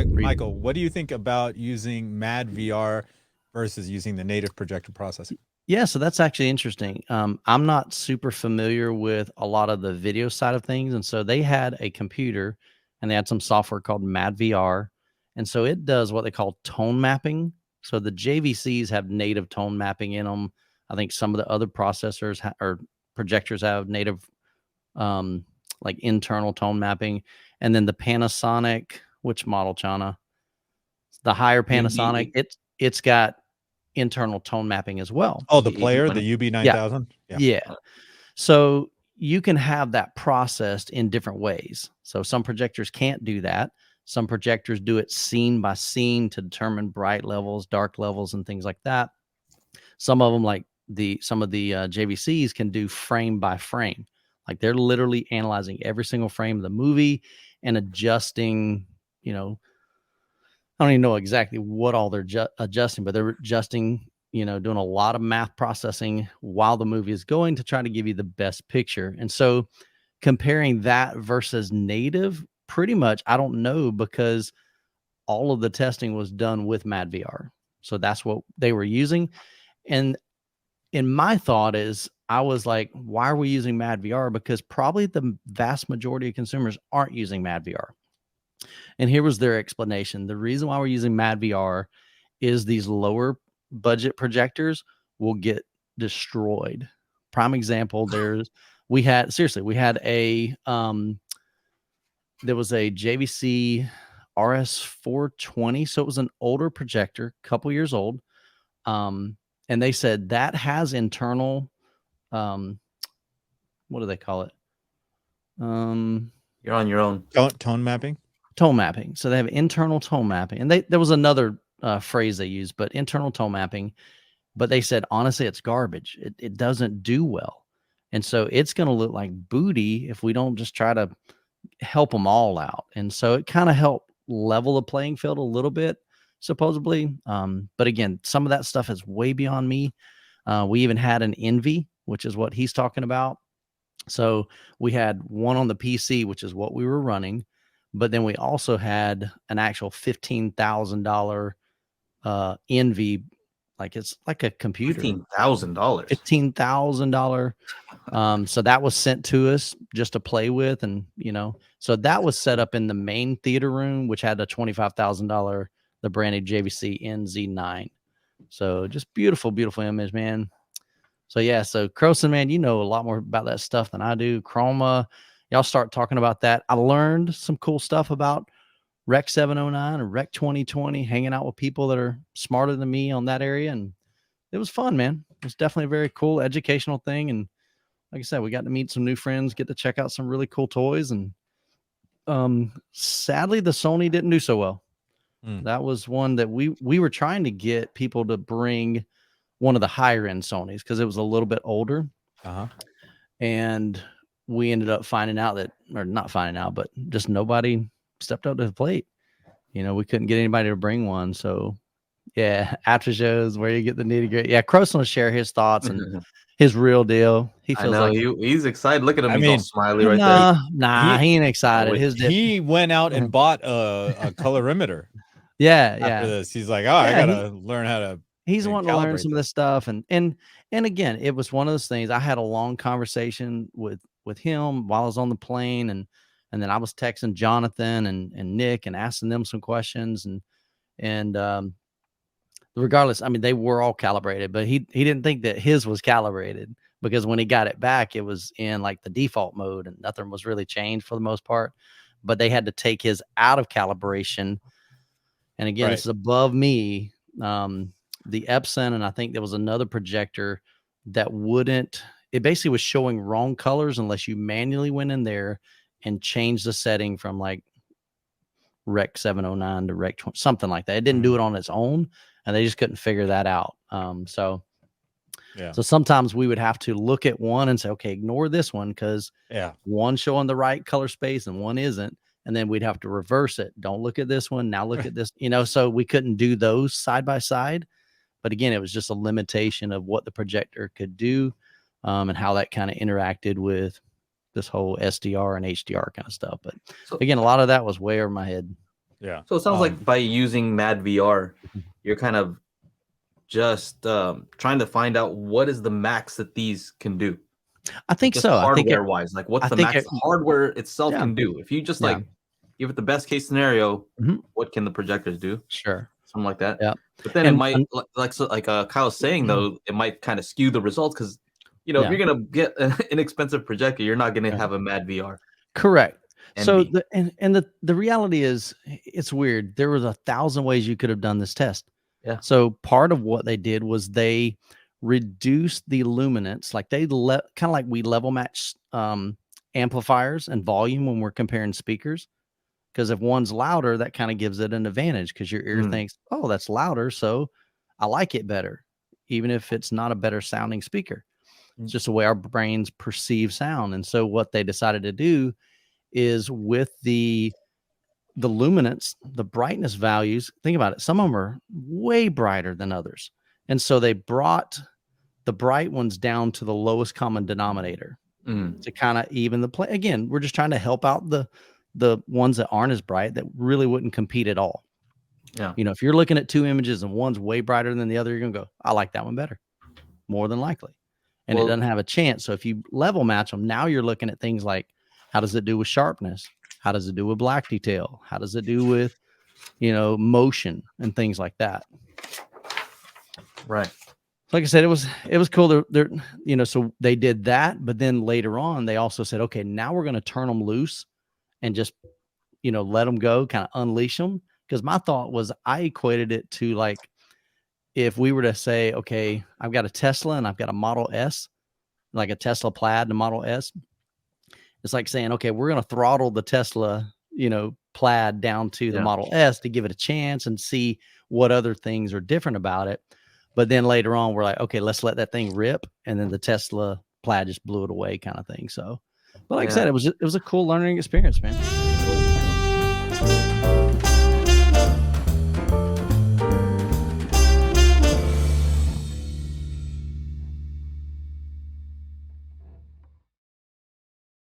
Michael, what do you think about using MAD VR versus using the native projector processing? Yeah, so that's actually interesting. I'm not super familiar with a lot of the video side of things, and so they had a computer, and they had some software called MAD VR, and so it does what they call tone mapping. So the JVCs have native tone mapping in them. I think some of the other processors or projectors have native, um, like internal tone mapping, and then the Panasonic, which model, Chana? The higher Panasonic, it's got internal tone mapping as well. Oh, the player, the UB Yeah. 9000. Yeah. Yeah. So you can have that processed in different ways. So some projectors can't do that. Some projectors do it scene by scene to determine bright levels, dark levels, and things like that. Some of them, like some of the JVCs, can do frame by frame. Like they're literally analyzing every single frame of the movie and adjusting, I don't even know exactly what all they're adjusting, but they're adjusting, doing a lot of math processing while the movie is going to try to give you the best picture. And so comparing that versus native, pretty much, I don't know, because all of the testing was done with MAD VR. So that's what they were using. And in my thought is, I was like, why are we using MAD VR? Because probably the vast majority of consumers aren't using MAD VR. And here was their explanation. The reason why we're using MAD VR is these lower budget projectors will get destroyed. Prime example, we had a there was a JVC RS420. So it was an older projector, couple years old. And they said that has internal, what do they call it? You're on your own. Tone mapping. Tone mapping. So they have internal tone mapping, and there was another phrase they used, but internal tone mapping. But they said, honestly, it's garbage. It doesn't do well, and so it's going to look like booty if we don't just try to help them all out. And so it kind of helped level the playing field a little bit, supposedly. But again, some of that stuff is way beyond me. We even had an Envy, which is what he's talking about. So we had one on the PC, which is what we were running. But then we also had an actual $15,000 Envy, like it's like a computer. $15,000. $15,000. So that was sent to us just to play with, and so that was set up in the main theater room, which had a $25,000 the branded JVC NZ9. So just beautiful, beautiful image, man. So yeah, so Croson, man, you know a lot more about that stuff than I do. Chroma. Y'all start talking about that. I learned some cool stuff about Rec 709 and Rec 2020, hanging out with people that are smarter than me on that area. And it was fun, man. It was definitely a very cool educational thing. And like I said, we got to meet some new friends, get to check out some really cool toys. And sadly, the Sony didn't do so well. That was one that we were trying to get people to bring one of the higher end Sonys because it was a little bit older. And we ended up finding out that, or not finding out, but just nobody stepped up to the plate. We couldn't get anybody to bring one. So yeah, after shows where you get the nitty gritty. Yeah, Croson will share his thoughts and his real deal. He feels like he's excited. Look at him. He's all smiley right there. He ain't excited. He went out and bought a colorimeter. After this, he's like, I gotta learn how to. He's wanting to learn some of this stuff, and again, it was one of those things. I had a long conversation with him while I was on the plane, and then I was texting Jonathan and Nick and asking them some questions, and regardless, I mean, they were all calibrated, but he didn't think that his was calibrated because when he got it back, it was in like the default mode and nothing was really changed for the most part. But they had to take his out of calibration, and again, this is above me. The Epson, and I think there was another projector that it basically was showing wrong colors unless you manually went in there and changed the setting from like Rec 709 to Rec 20, something like that. It didn't do it on its own, and they just couldn't figure that out. So sometimes we would have to look at one and say, okay, ignore this one because one's showing the right color space and one isn't. And then we'd have to reverse it. Don't look at this one. Now look at this, so we couldn't do those side by side. But again, it was just a limitation of what the projector could do and how that kind of interacted with this whole SDR and HDR kind of stuff. But again, a lot of that was way over my head. Yeah. So it sounds like by using Mad VR, you're kind of just trying to find out what is the max that these can do. I think Just so. hardware wise, like what's the max hardware itself can do? If you just like give it the best case scenario, what can the projectors do? Sure. Something like that. Yeah. But then it might, like Kyle's saying though, it might kind of skew the results because if you're gonna get an inexpensive projector, you're not gonna have a Mad VR. Correct. NV. So the reality is, it's weird. There was 1,000 ways you could have done this test. Yeah. So part of what they did was they reduced the luminance, like they kind of like we level match amplifiers and volume when we're comparing speakers. Because if one's louder, that kind of gives it an advantage because your ear thinks, oh, that's louder, so I like it better, even if it's not a better sounding speaker. It's just the way our brains perceive sound. And so what they decided to do is with the luminance, the brightness values, think about it. Some of them are way brighter than others. And so they brought the bright ones down to the lowest common denominator to kind of even the play. Again, we're just trying to help out the ones that aren't as bright, that really wouldn't compete at all. Yeah. If you're looking at two images and one's way brighter than the other, you're going to go, I like that one better, more than likely. And it doesn't have a chance. So if you level match them, now you're looking at things like, how does it do with sharpness? How does it do with black detail? How does it do with, motion and things like that? Right. Like I said, it was cool. So they did that, but then later on, they also said, okay, now we're going to turn them loose and just, let them go, kind of unleash them. Because my thought was, I equated it to like, if we were to say, okay, I've got a Tesla and I've got a Model S, like a Tesla Plaid and a Model S. It's like saying, okay, we're going to throttle the Tesla, Plaid down to the Model S to give it a chance and see what other things are different about it. But then later on, we're like, okay, let's let that thing rip. And then the Tesla Plaid just blew it away kind of thing. So, but like I said, it was a cool learning experience, man.